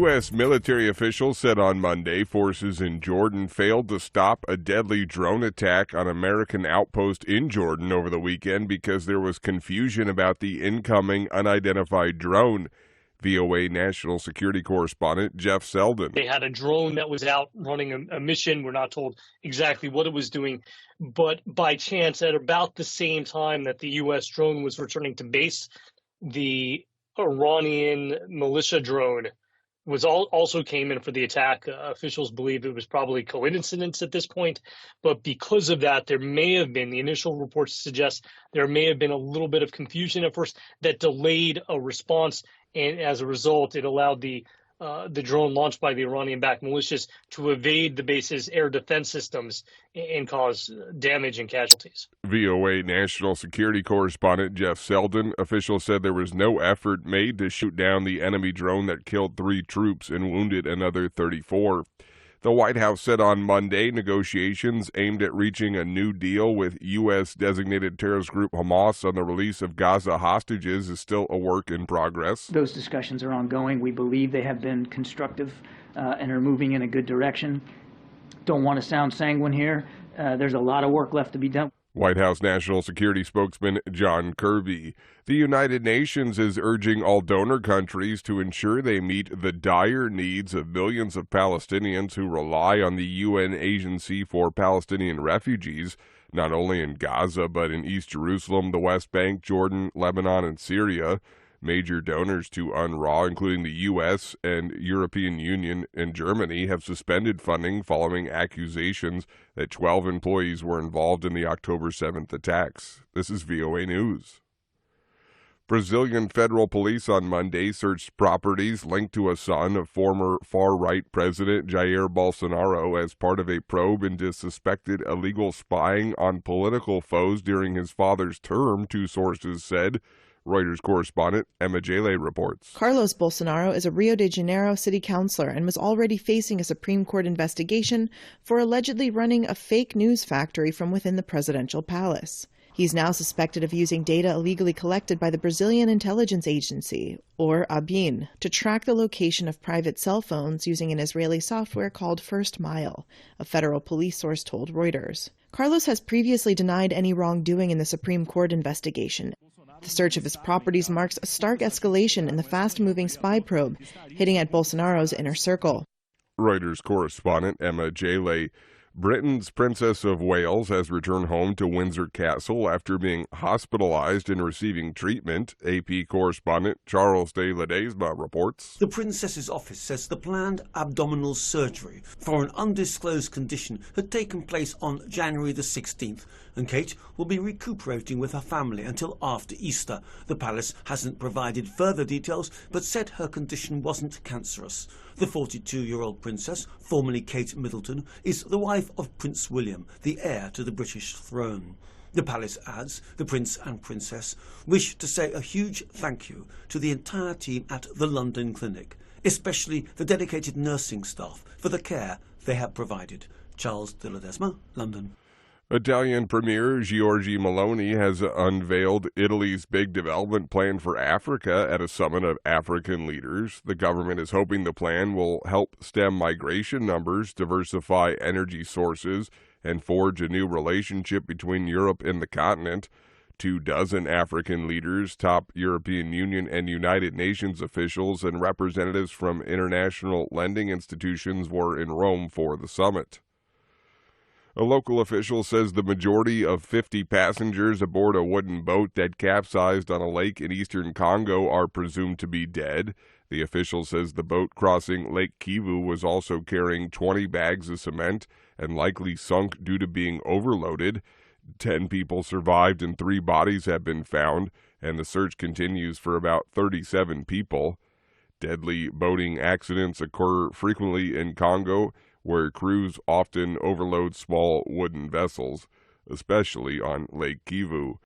U.S. military officials said on Monday forces in Jordan failed to stop a deadly drone attack on American outpost in Jordan over the weekend because there was confusion about the incoming unidentified drone. VOA national security correspondent Jeff Selden. They had a drone that was out running a mission. We're not told exactly what it was doing, but by chance, at about the same time that the U.S. drone was returning to base, the Iranian militia drone also came in for the attack. Officials believe it was probably coincidence at this point, but because of that, there may have been, the initial reports suggest there may have been a little bit of confusion at first that delayed a response, and as a result, it allowed the drone launched by the Iranian-backed militias to evade the base's air defense systems and cause damage and casualties. VOA national security correspondent Jeff Selden. Officials said there was no effort made to shoot down the enemy drone that killed 3 troops and wounded another 34. The White House said on Monday negotiations aimed at reaching a new deal with U.S.-designated terrorist group Hamas on the release of Gaza hostages is still a work in progress. Those discussions are ongoing. We believe they have been constructive and are moving in a good direction. Don't want to sound sanguine here. There's a lot of work left to be done. White House National Security Spokesman John Kirby. The United Nations is urging all donor countries to ensure they meet the dire needs of millions of Palestinians who rely on the UN Agency for Palestinian Refugees, not only in Gaza but in East Jerusalem, the West Bank, Jordan, Lebanon, and Syria. Major donors to UNRWA, including the U.S. and European Union and Germany, have suspended funding following accusations that 12 employees were involved in the October 7th attacks. This is VOA News. Brazilian federal police on Monday searched properties linked to a son of former far-right President Jair Bolsonaro as part of a probe into suspected illegal spying on political foes during his father's term, 2 sources said. Reuters correspondent Emma Jale reports. Carlos Bolsonaro is a Rio de Janeiro city councilor and was already facing a Supreme Court investigation for allegedly running a fake news factory from within the presidential palace. He's now suspected of using data illegally collected by the Brazilian intelligence agency, or ABIN, to track the location of private cell phones using an Israeli software called First Mile, a federal police source told Reuters. Carlos has previously denied any wrongdoing in the Supreme Court investigation. The search of his properties marks a stark escalation in the fast-moving spy probe, hitting at Bolsonaro's inner circle. Reuters correspondent Emma Jale. Britain's Princess of Wales has returned home to Windsor Castle after being hospitalized and receiving treatment. AP correspondent Charles de Ledesma reports. The Princess's office says the planned abdominal surgery for an undisclosed condition had taken place on January the 16th, and Kate will be recuperating with her family until after Easter. The palace hasn't provided further details, but said her condition wasn't cancerous. The 42-year-old princess, formerly Kate Middleton, is the wife of Prince William, the heir to the British throne. The palace adds the prince and princess wish to say a huge thank you to the entire team at the London Clinic, especially the dedicated nursing staff for the care they have provided. Charles de Ledesma, London. Italian Premier Giorgia Meloni has unveiled Italy's big development plan for Africa at a summit of African leaders. The government is hoping the plan will help stem migration numbers, diversify energy sources, and forge a new relationship between Europe and the continent. 24 African leaders, top European Union and United Nations officials, and representatives from international lending institutions were in Rome for the summit. A local official says the majority of 50 passengers aboard a wooden boat that capsized on a lake in eastern Congo are presumed to be dead. The official says the boat crossing Lake Kivu was also carrying 20 bags of cement and likely sunk due to being overloaded. 10 people survived and 3 bodies have been found, and the search continues for about 37 people. Deadly boating accidents occur frequently in Congo, where crews often overload small wooden vessels, especially on Lake Kivu.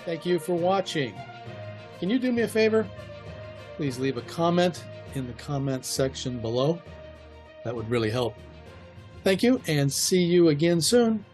Thank you for watching. Can you do me a favor? Please leave a comment in the comments section below. That would really help. Thank you, and see you again soon.